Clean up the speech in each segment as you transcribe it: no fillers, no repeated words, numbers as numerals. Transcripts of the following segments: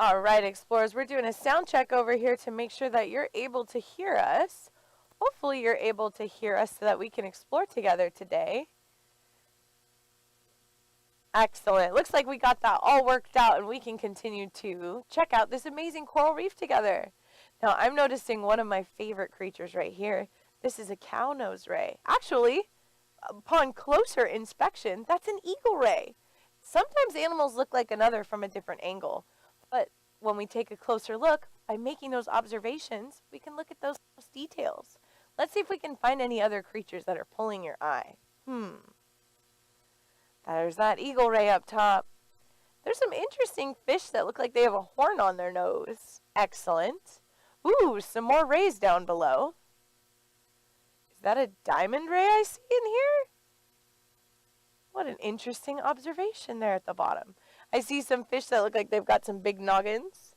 All right, explorers, we're doing a sound check over here to make sure that you're able to hear us. Hopefully you're able to hear us so that we can explore together today. Excellent. Looks like we got that all worked out and we can continue to check out this amazing coral reef together. Now, I'm noticing one of my favorite creatures right here. This is a cow nose ray. Actually, upon closer inspection, that's an eagle ray. Sometimes animals look like another from a different angle, but when we take a closer look, by making those observations, we can look at those details. Let's see if we can find any other creatures that are pulling your eye. There's that eagle ray up top. There's some interesting fish that look like they have a horn on their nose. Excellent. Ooh, some more rays down below. Is that a diamond ray I see in here? What an interesting observation there at the bottom. I see some fish that look like they've got some big noggins.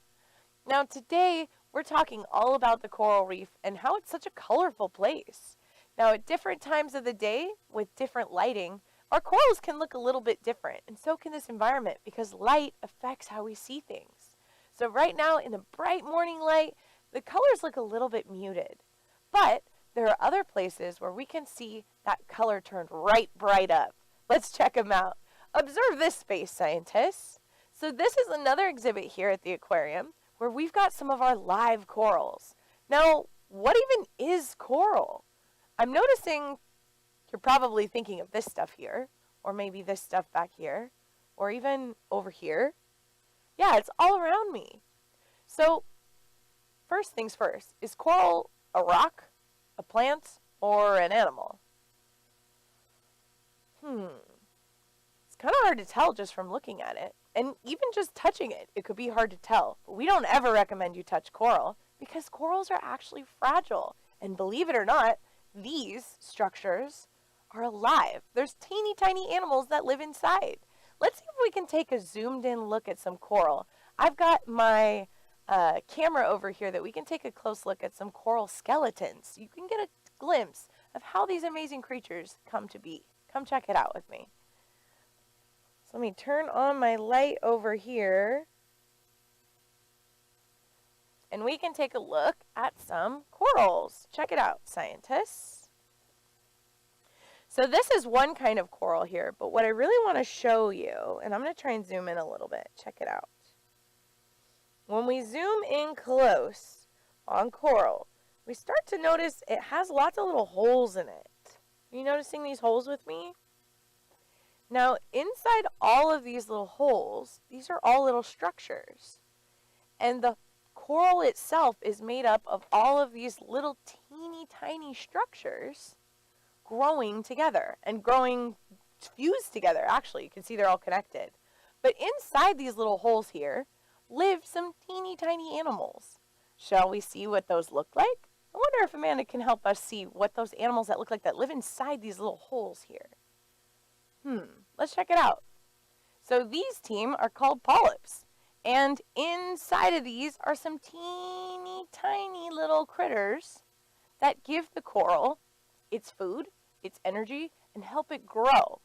Now today, we're talking all about the coral reef and how it's such a colorful place. Now at different times of the day, with different lighting, our corals can look a little bit different, and so can this environment because light affects how we see things. So right now, in the bright morning light, the colors look a little bit muted. But there are other places where we can see that color turned right bright up. Let's check them out. Observe this space, scientists. So this is another exhibit here at the aquarium where we've got some of our live corals. Now, what even is coral? I'm noticing you're probably thinking of this stuff here, or maybe this stuff back here, or even over here. Yeah, it's all around me. So, first things first, is coral a rock, a plant, or an animal? It's kind of hard to tell just from looking at it. And even just touching it, it could be hard to tell. But we don't ever recommend you touch coral because corals are actually fragile. And believe it or not, these structures are alive. There's teeny tiny animals that live inside. Let's see if we can take a zoomed in look at some coral. I've got my camera over here that we can take a close look at some coral skeletons. You can get a glimpse of how these amazing creatures come to be. Come check it out with me. So let me turn on my light over here. And we can take a look at some corals. Check it out, scientists. So this is one kind of coral here, but what I really want to show you, and I'm going to try and zoom in a little bit. Check it out. When we zoom in close on coral, we start to notice it has lots of little holes in it. Are you noticing these holes with me? Now, inside all of these little holes, these are all little structures. And the coral itself is made up of all of these little teeny tiny structures growing together and growing fused together. Actually, you can see they're all connected. But inside these little holes here live some teeny tiny animals. Shall we see what those look like? I wonder if Amanda can help us see what those animals that look like that live inside these little holes here. Let's check it out. So these team are called polyps. And inside of these are some teeny tiny little critters that give the coral its food, its energy, and help it grow.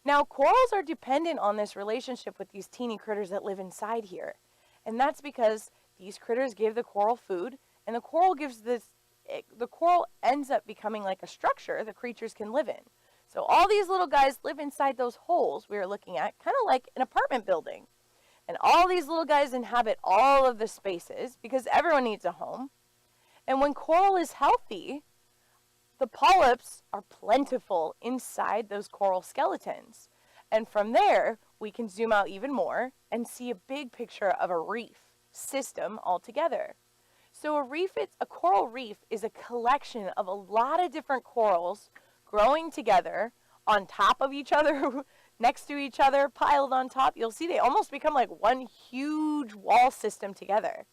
Now, corals are dependent on this relationship with these teeny critters that live inside here. And that's because these critters give the coral food, and the coral ends up becoming like a structure the creatures can live in. So all these little guys live inside those holes we were looking at, kind of like an apartment building. And all these little guys inhabit all of the spaces because everyone needs a home. And when coral is healthy, the polyps are plentiful inside those coral skeletons. And from there, we can zoom out even more and see a big picture of a reef system altogether. So a coral reef is a collection of a lot of different corals growing together on top of each other, next to each other, piled on top. You'll see they almost become like one huge wall system together.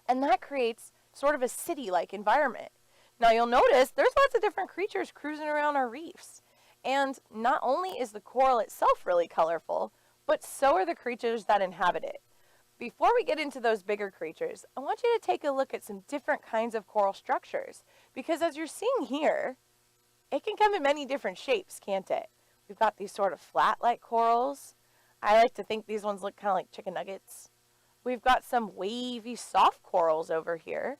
And that creates sort of a city-like environment. Now you'll notice there's lots of different creatures cruising around our reefs. And not only is the coral itself really colorful, but so are the creatures that inhabit it. Before we get into those bigger creatures, I want you to take a look at some different kinds of coral structures. Because as you're seeing here, it can come in many different shapes, can't it? We've got these sort of flat-like corals. I like to think these ones look kind of like chicken nuggets. We've got some wavy soft corals over here.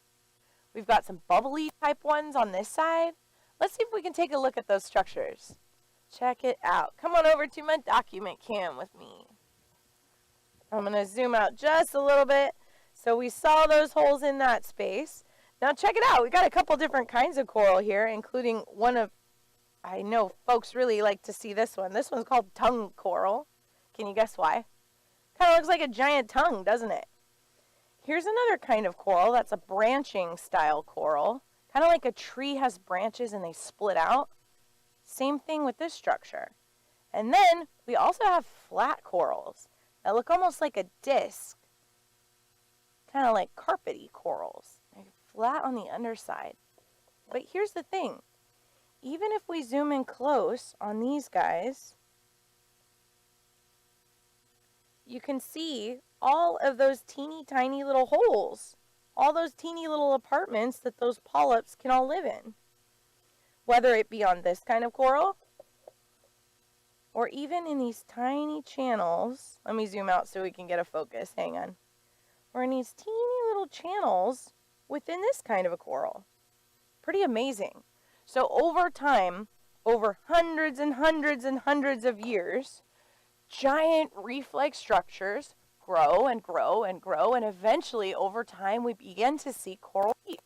We've got some bubbly type ones on this side. Let's see if we can take a look at those structures. Check it out. Come on over to my document cam with me. I'm going to zoom out just a little bit. So we saw those holes in that space. Now check it out. We got a couple different kinds of coral here, including one of, I know folks really like to see this one. This one's called tongue coral. Can you guess why? Kind of looks like a giant tongue, doesn't it? Here's another kind of coral. That's a branching style coral. Kind of like a tree has branches and they split out. Same thing with this structure. And then we also have flat corals that look almost like a disc. Kind of like carpety corals. They're flat on the underside. But here's the thing. Even if we zoom in close on these guys, you can see all of those teeny tiny little holes. All those teeny little apartments that those polyps can all live in. Whether it be on this kind of coral, or even in these tiny channels. Let me zoom out so we can get a focus. Hang on. Or in these teeny little channels within this kind of a coral. Pretty amazing. So over time, over hundreds and hundreds and hundreds of years, giant reef-like structures grow and grow and grow, and eventually over time we begin to see coral reefs.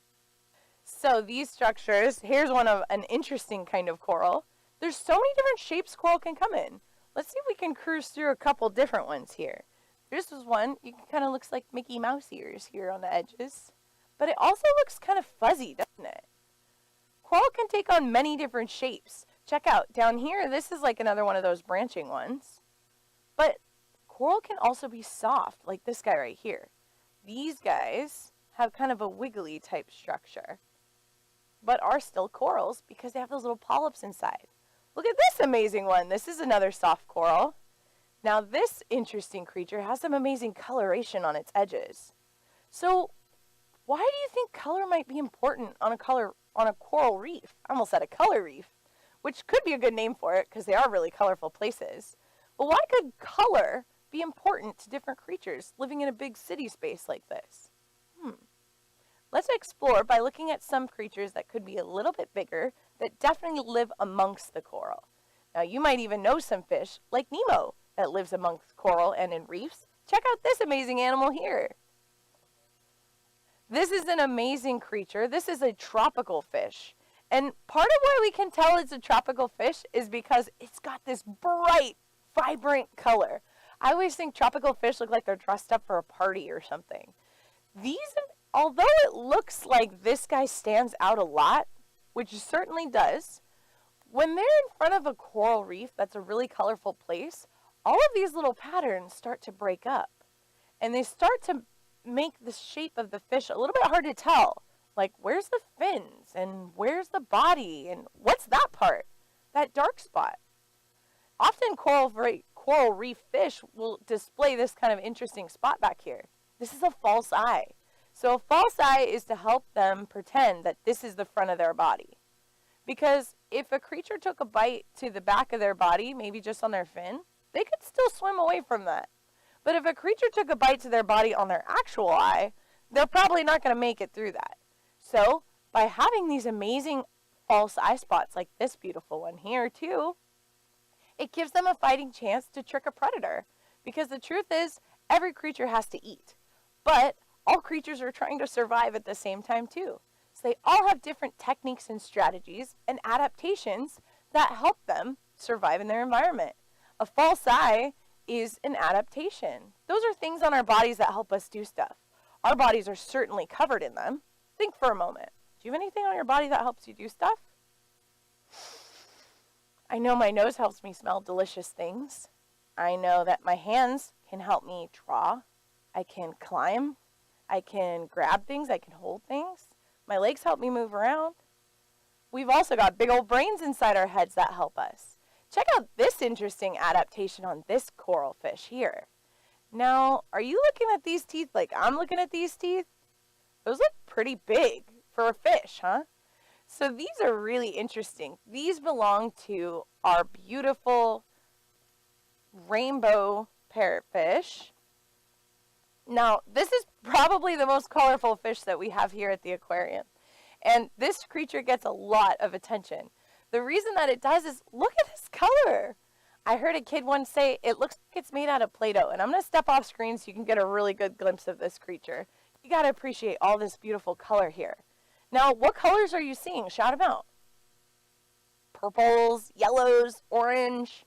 So these structures, here's one of an interesting kind of coral. There's so many different shapes coral can come in. Let's see if we can cruise through a couple different ones here. This is one, it kind of looks like Mickey Mouse ears here on the edges. But it also looks kind of fuzzy, doesn't it? Coral can take on many different shapes. Check out, down here, this is like another one of those branching ones. But coral can also be soft, like this guy right here. These guys have kind of a wiggly type structure, but are still corals because they have those little polyps inside. Look at this amazing one. This is another soft coral. Now this interesting creature has some amazing coloration on its edges. So why do you think color might be important on a coral reef? I almost said a color reef, which could be a good name for it because they are really colorful places. But why could color be important to different creatures living in a big city space like this? Let's explore by looking at some creatures that could be a little bit bigger that definitely live amongst the coral. Now you might even know some fish like Nemo that lives amongst coral and in reefs. Check out this amazing animal here. This is an amazing creature. This is a tropical fish. And part of why we can tell it's a tropical fish is because it's got this bright, vibrant color. I always think tropical fish look like they're dressed up for a party or something. These, although it looks like this guy stands out a lot, which it certainly does, when they're in front of a coral reef that's a really colorful place, all of these little patterns start to break up. And they start to make the shape of the fish a little bit hard to tell. Like, where's the fins? And where's the body? And what's that part? That dark spot. Often coral reef fish will display this kind of interesting spot back here. This is a false eye. So a false eye is to help them pretend that this is the front of their body. Because if a creature took a bite to the back of their body, maybe just on their fin, they could still swim away from that. But if a creature took a bite to their body on their actual eye, they're probably not going to make it through that. So by having these amazing false eye spots like this beautiful one here too, it gives them a fighting chance to trick a predator. Because the truth is, every creature has to eat. But all creatures are trying to survive at the same time too. So they all have different techniques and strategies and adaptations that help them survive in their environment. A false eye is an adaptation. Those are things on our bodies that help us do stuff. Our bodies are certainly covered in them. Think for a moment. Do you have anything on your body that helps you do stuff? I know my nose helps me smell delicious things. I know that my hands can help me draw. I can climb. I can grab things. I can hold things. My legs help me move around. We've also got big old brains inside our heads that help us. Check out this interesting adaptation on this coral fish here. Now, are you looking at these teeth like I'm looking at these teeth? Those look pretty big for a fish, huh? So these are really interesting. These belong to our beautiful rainbow parrotfish. Now, this is probably the most colorful fish that we have here at the aquarium. And this creature gets a lot of attention. The reason that it does is look at this color. I heard a kid once say it looks like it's made out of Play-Doh. And I'm going to step off screen so you can get a really good glimpse of this creature. You got to appreciate all this beautiful color here. Now, what colors are you seeing? Shout them out. Purples, yellows, orange.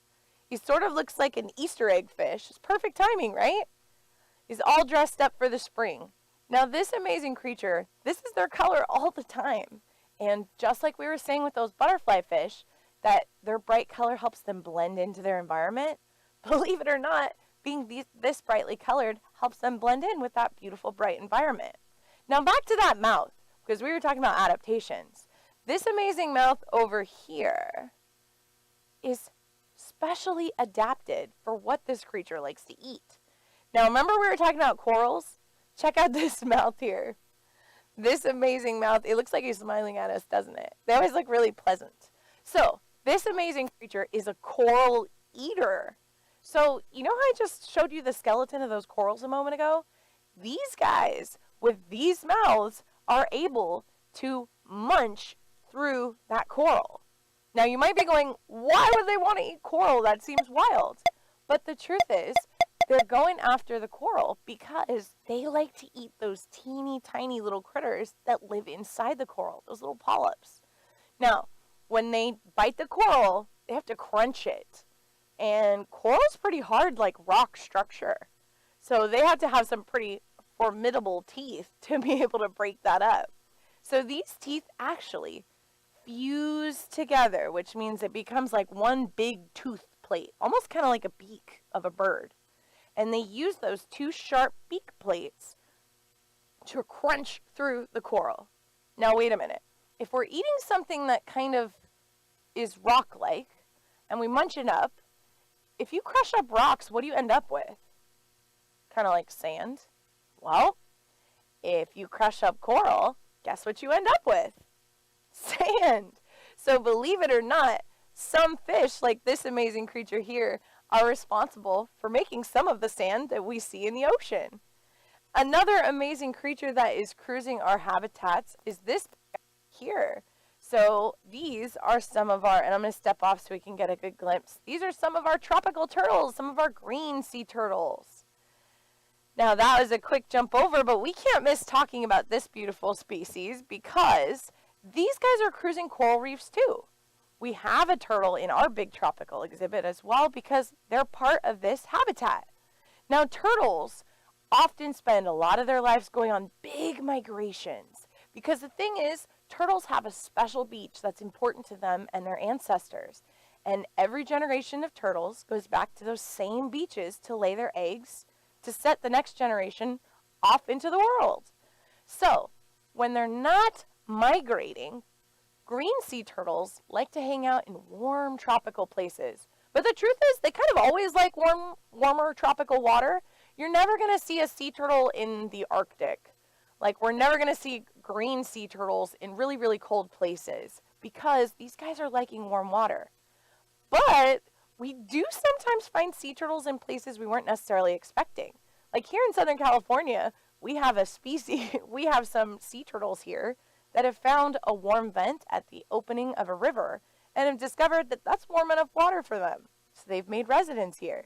He sort of looks like an Easter egg fish. It's perfect timing, right? He's all dressed up for the spring. Now, this amazing creature, this is their color all the time. And just like we were saying with those butterfly fish, that their bright color helps them blend into their environment, believe it or not, being this brightly colored helps them blend in with that beautiful bright environment. Now, back to that mouth, because we were talking about adaptations. This amazing mouth over here is specially adapted for what this creature likes to eat. Now, remember we were talking about corals? Check out this mouth here. This amazing mouth, it looks like he's smiling at us, doesn't it? They always look really pleasant. So, this amazing creature is a coral eater. So, you know how I just showed you the skeleton of those corals a moment ago? These guys, with these mouths, are able to munch through that coral. Now, you might be going, why would they want to eat coral? That seems wild. But the truth is, they're going after the coral because they like to eat those teeny tiny little critters that live inside the coral, those little polyps. Now, when they bite the coral, they have to crunch it. And coral's pretty hard, like rock structure. So they have to have some pretty formidable teeth to be able to break that up. So these teeth actually fuse together, which means it becomes like one big tooth plate, almost kind of like a beak of a bird. And they use those two sharp beak plates to crunch through the coral. Now, wait a minute. If we're eating something that kind of is rock-like, and we munch it up, if you crush up rocks, what do you end up with? Kind of like sand. Well, if you crush up coral, guess what you end up with? Sand. So believe it or not, some fish, like this amazing creature here, are responsible for making some of the sand that we see in the ocean. Another amazing creature that is cruising our habitats is this here. So these are some of our, and I'm going to step off so we can get a good glimpse. These are some of our tropical turtles, some of our green sea turtles. Now that was a quick jump over, but we can't miss talking about this beautiful species because these guys are cruising coral reefs too. We have a turtle in our big tropical exhibit as well because they're part of this habitat. Now, turtles often spend a lot of their lives going on big migrations because the thing is, turtles have a special beach that's important to them and their ancestors. And every generation of turtles goes back to those same beaches to lay their eggs to set the next generation off into the world. So, when they're not migrating, green sea turtles like to hang out in warm tropical places. But the truth is, they kind of always like warmer tropical water. You're never going to see a sea turtle in the Arctic. Like, we're never going to see green sea turtles in really, really cold places because these guys are liking warm water. But we do sometimes find sea turtles in places we weren't necessarily expecting. Like here in Southern California, we have a species, we have some sea turtles here that have found a warm vent at the opening of a river and have discovered that that's warm enough water for them. So they've made residence here.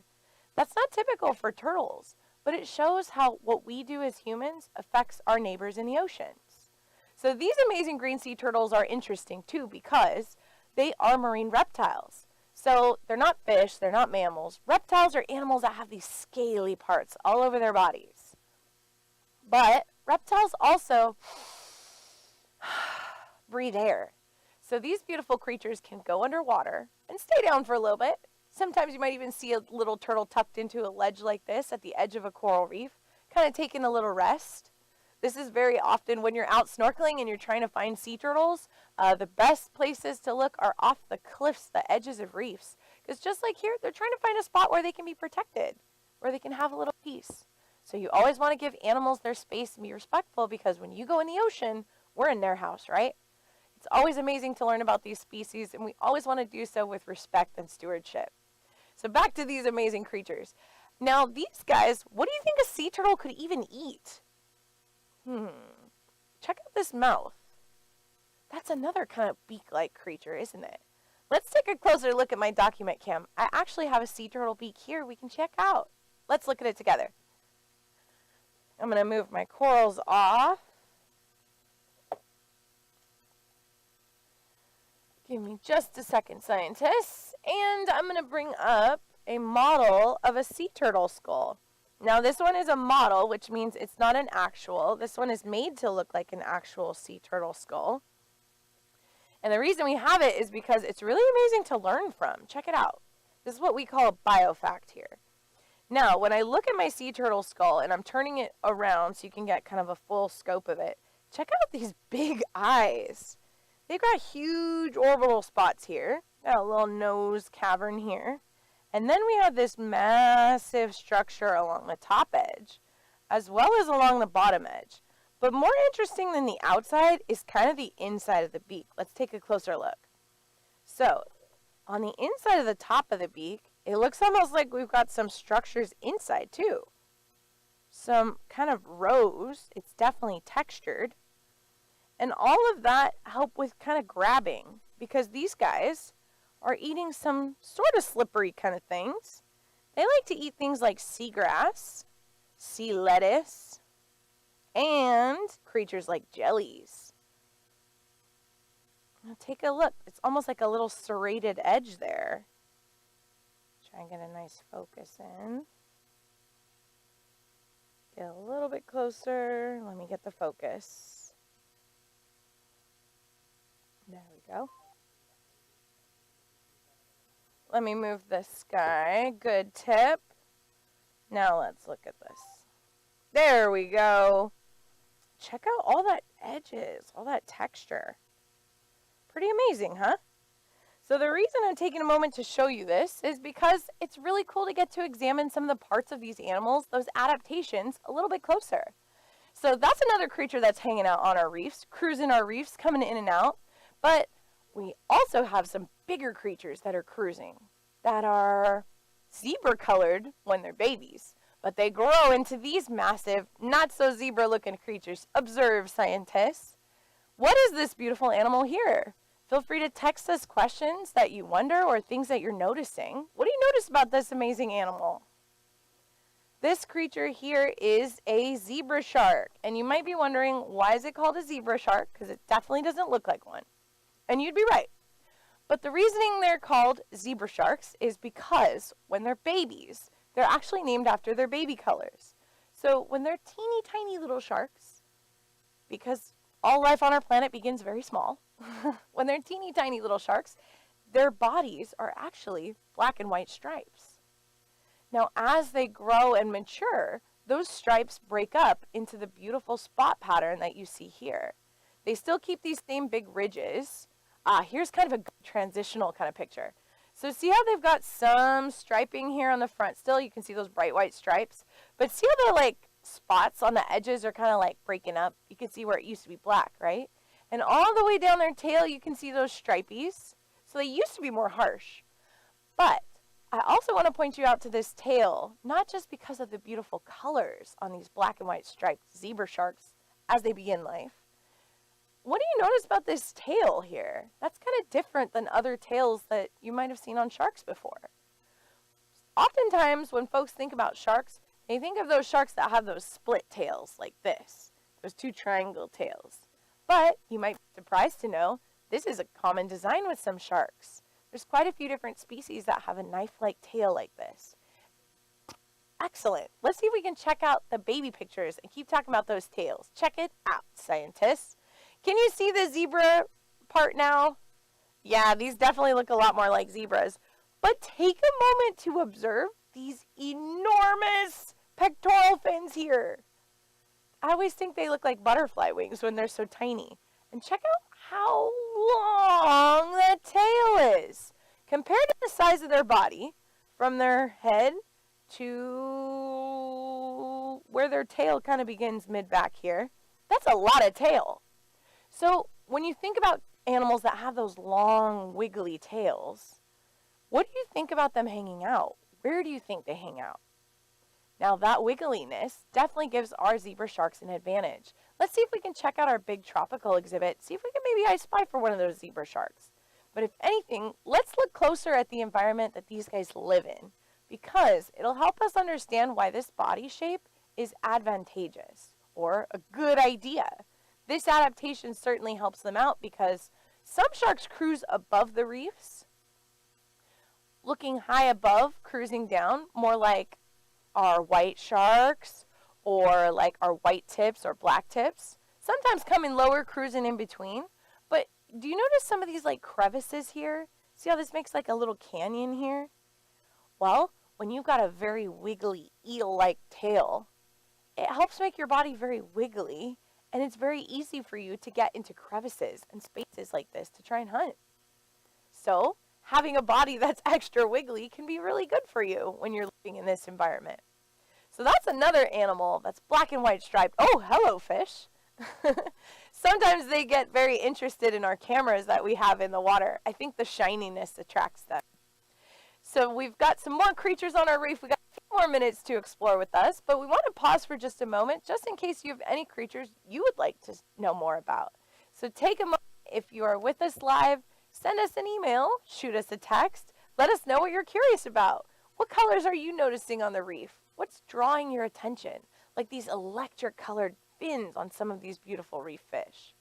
That's not typical for turtles, but it shows how what we do as humans affects our neighbors in the oceans. So these amazing green sea turtles are interesting too because they are marine reptiles. So they're not fish, they're not mammals. Reptiles are animals that have these scaly parts all over their bodies. But reptiles also breathe air. So these beautiful creatures can go underwater and stay down for a little bit. Sometimes you might even see a little turtle tucked into a ledge like this at the edge of a coral reef, kind of taking a little rest. This is very often when you're out snorkeling and you're trying to find sea turtles, the best places to look are off the cliffs, the edges of reefs. Because just like here, they're trying to find a spot where they can be protected, where they can have a little peace. So you always want to give animals their space and be respectful because when you go in the ocean, we're in their house, right? It's always amazing to learn about these species, and we always want to do so with respect and stewardship. So back to these amazing creatures. Now, these guys, what do you think a sea turtle could even eat? Check out this mouth. That's another kind of beak-like creature, isn't it? Let's take a closer look at my document cam. I actually have a sea turtle beak here we can check out. Let's look at it together. I'm going to move my corals off. Give me just a second, scientists. And I'm going to bring up a model of a sea turtle skull. Now, this one is a model, which means it's not an actual. This one is made to look like an actual sea turtle skull. And the reason we have it is because it's really amazing to learn from. Check it out. This is what we call a biofact here. Now, when I look at my sea turtle skull, and I'm turning it around so you can get kind of a full scope of it, check out these big eyes. They've got huge orbital spots here. Got a little nose cavern here. And then we have this massive structure along the top edge, as well as along the bottom edge. But more interesting than the outside is kind of the inside of the beak. Let's take a closer look. So, on the inside of the top of the beak, it looks almost like we've got some structures inside too. Some kind of rows. It's definitely textured. And all of that help with kind of grabbing, because these guys are eating some sort of slippery kind of things. They like to eat things like seagrass, sea lettuce, and creatures like jellies. Now take a look. It's almost like a little serrated edge there. Try and get a nice focus in. Get a little bit closer. Let me get the focus. There we go. Let me move this guy. Good tip. Now let's look at this. There we go. Check out all that edges, all that texture. Pretty amazing, huh? So the reason I'm taking a moment to show you this is because it's really cool to get to examine some of the parts of these animals, those adaptations, a little bit closer. So that's another creature that's hanging out on our reefs, cruising our reefs, coming in and out. But we also have some bigger creatures that are cruising, that are zebra colored when they're babies, but they grow into these massive, not so zebra looking creatures. Observe, scientists. What is this beautiful animal here? Feel free to text us questions that you wonder or things that you're noticing. What do you notice about this amazing animal? This creature here is a zebra shark, and you might be wondering, why is it called a zebra shark? Because it definitely doesn't look like one. And you'd be right. But the reasoning they're called zebra sharks is because when they're babies, they're actually named after their baby colors. So when they're teeny tiny little sharks, because all life on our planet begins very small, when they're teeny tiny little sharks, their bodies are actually black and white stripes. Now, as they grow and mature, those stripes break up into the beautiful spot pattern that you see here. They still keep these same big ridges. Here's kind of a transitional kind of picture. So see how they've got some striping here on the front still? You can see those bright white stripes. But see how the like spots on the edges are kind of like breaking up? You can see where it used to be black, right? And all the way down their tail, you can see those stripies. So they used to be more harsh. But I also want to point you out to this tail, not just because of the beautiful colors on these black and white striped zebra sharks as they begin life. What do you notice about this tail here? That's kind of different than other tails that you might have seen on sharks before. Oftentimes, when folks think about sharks, they think of those sharks that have those split tails like this, those two triangle tails. But you might be surprised to know this is a common design with some sharks. There's quite a few different species that have a knife-like tail like this. Excellent. Let's see if we can check out the baby pictures and keep talking about those tails. Check it out, scientists. Can you see the zebra part now? Yeah, these definitely look a lot more like zebras. But take a moment to observe these enormous pectoral fins here. I always think they look like butterfly wings when they're so tiny. And check out how long the tail is. Compared to the size of their body, from their head to where their tail kind of begins mid-back here, that's a lot of tail. So when you think about animals that have those long, wiggly tails, what do you think about them hanging out? Where do you think they hang out? Now that wiggliness definitely gives our zebra sharks an advantage. Let's see if we can check out our big tropical exhibit, see if we can maybe I spy for one of those zebra sharks. But if anything, let's look closer at the environment that these guys live in, because it'll help us understand why this body shape is advantageous, or a good idea. This adaptation certainly helps them out because some sharks cruise above the reefs, looking high above, cruising down, more like our white sharks or like our white tips or black tips. Sometimes coming lower, cruising in between. But do you notice some of these like crevices here? See how this makes like a little canyon here? Well, when you've got a very wiggly eel-like tail, it helps make your body very wiggly, and it's very easy for you to get into crevices and spaces like this to try and hunt. So having a body that's extra wiggly can be really good for you when you're living in this environment. So that's another animal that's black and white striped. Oh, hello, fish. Sometimes they get very interested in our cameras that we have in the water. I think the shininess attracts them. So we've got some more creatures on our reef. We've got a few more minutes to explore with us, but we want to pause for just a moment, just in case you have any creatures you would like to know more about. So take a moment. If you are with us live, send us an email, shoot us a text, let us know what you're curious about. What colors are you noticing on the reef? What's drawing your attention? Like these electric colored fins on some of these beautiful reef fish.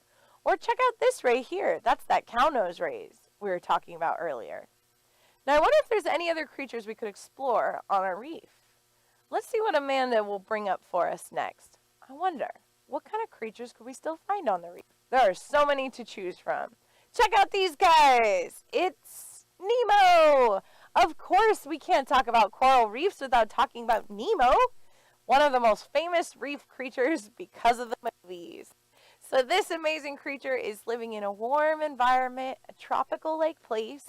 Or check out this ray here. That's that cow nose rays we were talking about earlier. Now I wonder if there's any other creatures we could explore on our reef. Let's see what Amanda will bring up for us next. I wonder, what kind of creatures could we still find on the reef? There are so many to choose from. Check out these guys. It's Nemo. Of course, we can't talk about coral reefs without talking about Nemo, one of the most famous reef creatures because of the movies. So this amazing creature is living in a warm environment, a tropical-like place,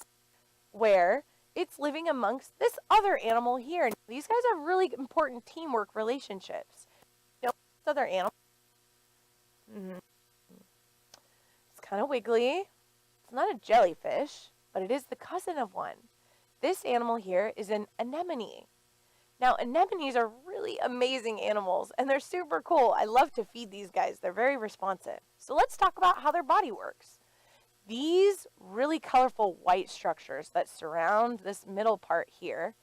where it's living amongst this other animal here. These guys have really important teamwork relationships. You know, this other animal, it's kind of wiggly. It's not a jellyfish, but it is the cousin of one. This animal here is an anemone. Now, anemones are really amazing animals, and they're super cool. I love to feed these guys. They're very responsive. So let's talk about how their body works. These really colorful white structures that surround this middle part here,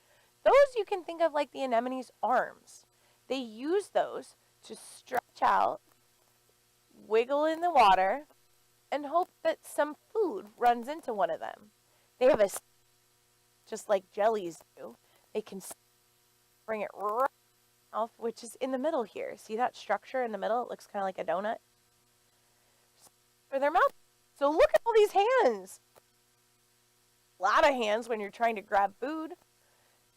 those you can think of like the anemone's arms. They use those to stretch out, wiggle in the water, and hope that some food runs into one of them. They have a, just like jellies do, they can bring it right off, which is in the middle here. See that structure in the middle? It looks kind of like a donut. For their mouth. So look at all these hands. A lot of hands when you're trying to grab food.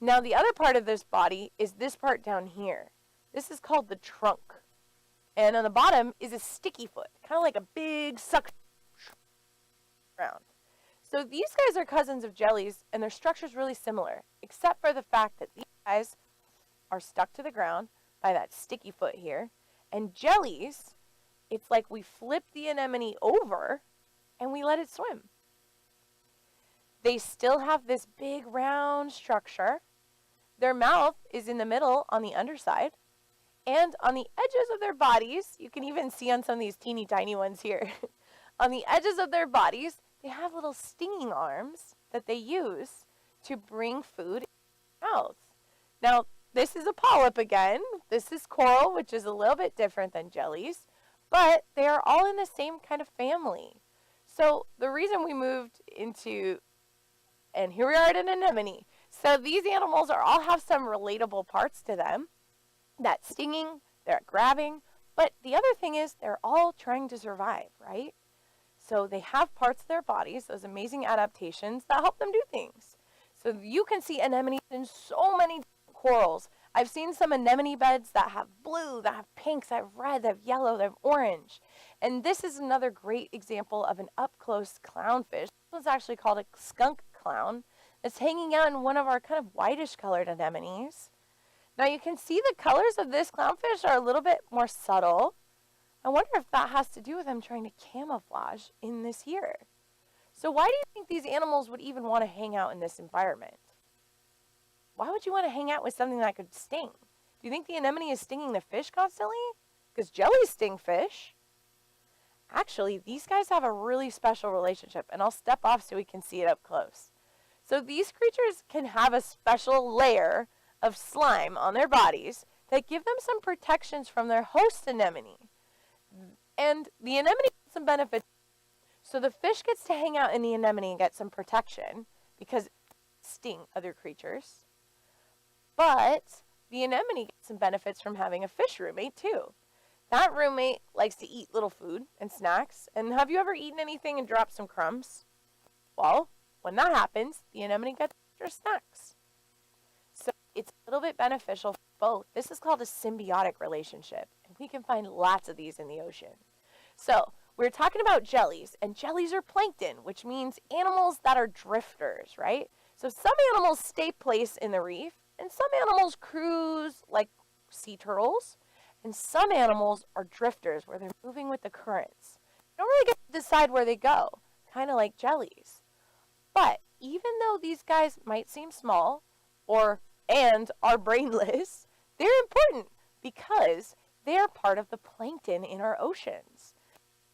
Now the other part of this body is this part down here. This is called the trunk. And on the bottom is a sticky foot, kind of like a big suction around. So these guys are cousins of jellies, and their structure's really similar, except for the fact that these guys are stuck to the ground by that sticky foot here. And jellies, it's like we flip the anemone over and we let it swim. They still have this big round structure. Their mouth is in the middle on the underside. And on the edges of their bodies, you can even see on some of these teeny tiny ones here, on the edges of their bodies, they have little stinging arms that they use to bring food in their mouths. Now, this is a polyp again. This is coral, which is a little bit different than jellies, but they are all in the same kind of family. So the reason we moved into, and here we are at an anemone. So these animals all have some relatable parts to them. That stinging, they're grabbing, but the other thing is they're all trying to survive, right? So they have parts of their bodies, those amazing adaptations that help them do things. So you can see anemones in so many different corals. I've seen some anemone beds that have blue, that have pinks, that have red, that have yellow, that have orange. And this is another great example of an up-close clownfish. This one's actually called a skunk clown. It's hanging out in one of our kind of whitish colored anemones. Now you can see the colors of this clownfish are a little bit more subtle. I wonder if that has to do with them trying to camouflage in this here. So why do you think these animals would even want to hang out in this environment? Why would you want to hang out with something that could sting? Do you think the anemone is stinging the fish constantly? Because jellies sting fish. Actually, these guys have a really special relationship, and I'll step off so we can see it up close. So these creatures can have a special layer of slime on their bodies that give them some protections from their host anemone. And the anemone gets some benefits. So the fish gets to hang out in the anemone and get some protection because it sting other creatures. But the anemone gets some benefits from having a fish roommate too. That roommate likes to eat little food and snacks. And have you ever eaten anything and dropped some crumbs? Well, when that happens, the anemone gets extra snacks. So it's a little bit beneficial for both. This is called a symbiotic relationship, and we can find lots of these in the ocean. So we're talking about jellies, and jellies are plankton, which means animals that are drifters, right? So some animals stay placed in the reef, and some animals cruise like sea turtles, and some animals are drifters where they're moving with the currents. They don't really get to decide where they go, kind of like jellies. But even though these guys might seem small and are brainless, they're important because they are part of the plankton in our oceans.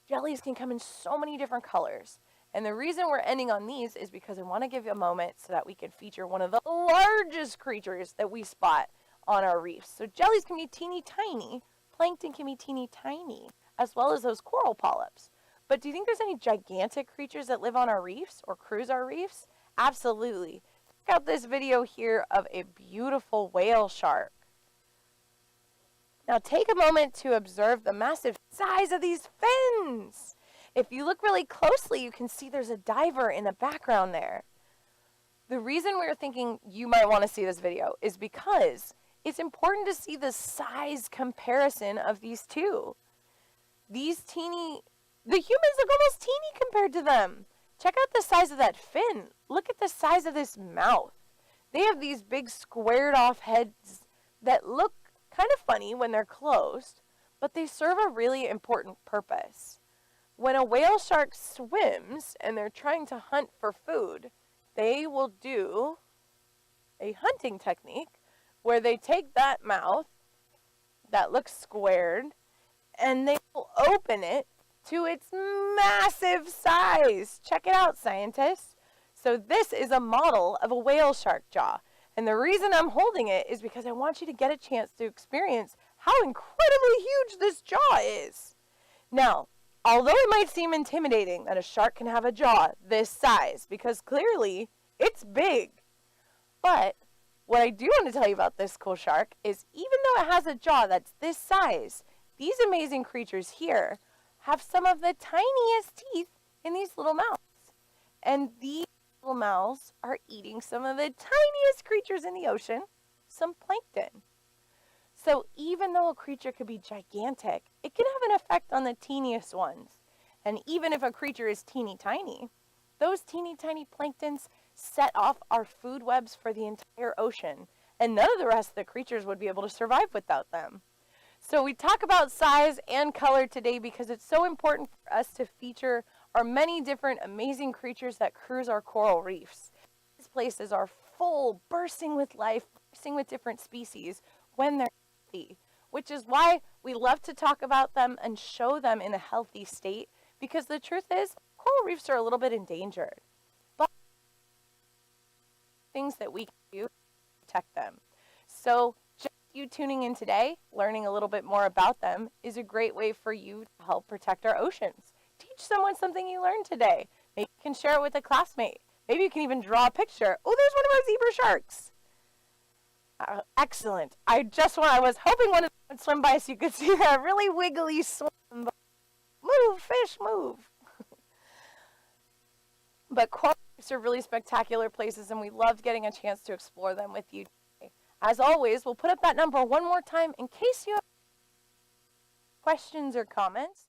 Jellies can come in so many different colors. And the reason we're ending on these is because I want to give you a moment so that we can feature one of the largest creatures that we spot on our reefs. So jellies can be teeny tiny, plankton can be teeny tiny, as well as those coral polyps. But do you think there's any gigantic creatures that live on our reefs or cruise our reefs? Absolutely. Check out this video here of a beautiful whale shark. Now take a moment to observe the massive size of these fins. If you look really closely, you can see there's a diver in the background there. The reason we're thinking you might want to see this video is because it's important to see the size comparison of these two. The humans look almost teeny compared to them. Check out the size of that fin. Look at the size of this mouth. They have these big squared off heads that look kind of funny when they're closed, but they serve a really important purpose. When a whale shark swims and they're trying to hunt for food, they will do a hunting technique where they take that mouth that looks squared and they will open it to its massive size. Check it out, scientists. So this is a model of a whale shark jaw. And the reason I'm holding it is because I want you to get a chance to experience how incredibly huge this jaw is. Now, although it might seem intimidating that a shark can have a jaw this size, because clearly it's big, but what I do want to tell you about this cool shark is even though it has a jaw that's this size, these amazing creatures here have some of the tiniest teeth in these little mouths. And these little mouths are eating some of the tiniest creatures in the ocean, some plankton. So even though a creature could be gigantic, it can have an effect on the teeniest ones. And even if a creature is teeny tiny, those teeny tiny planktons set off our food webs for the entire ocean, and none of the rest of the creatures would be able to survive without them. So we talk about size and color today because it's so important for us to feature our many different amazing creatures that cruise our coral reefs. These places are full, bursting with life, bursting with different species when they're healthy, which is why we love to talk about them and show them in a healthy state, because the truth is coral reefs are a little bit endangered. But things that we can do to protect them. So just you tuning in today, learning a little bit more about them, is a great way for you to help protect our oceans. Teach someone something you learned today. Maybe you can share it with a classmate. Maybe you can even draw a picture. Oh, there's one of our zebra sharks. Excellent. I was hoping one of them would swim by so you could see that really wiggly swim. Move, fish, move. But coral reefs are really spectacular places, and we loved getting a chance to explore them with you today. As always, we'll put up that number one more time in case you have questions or comments.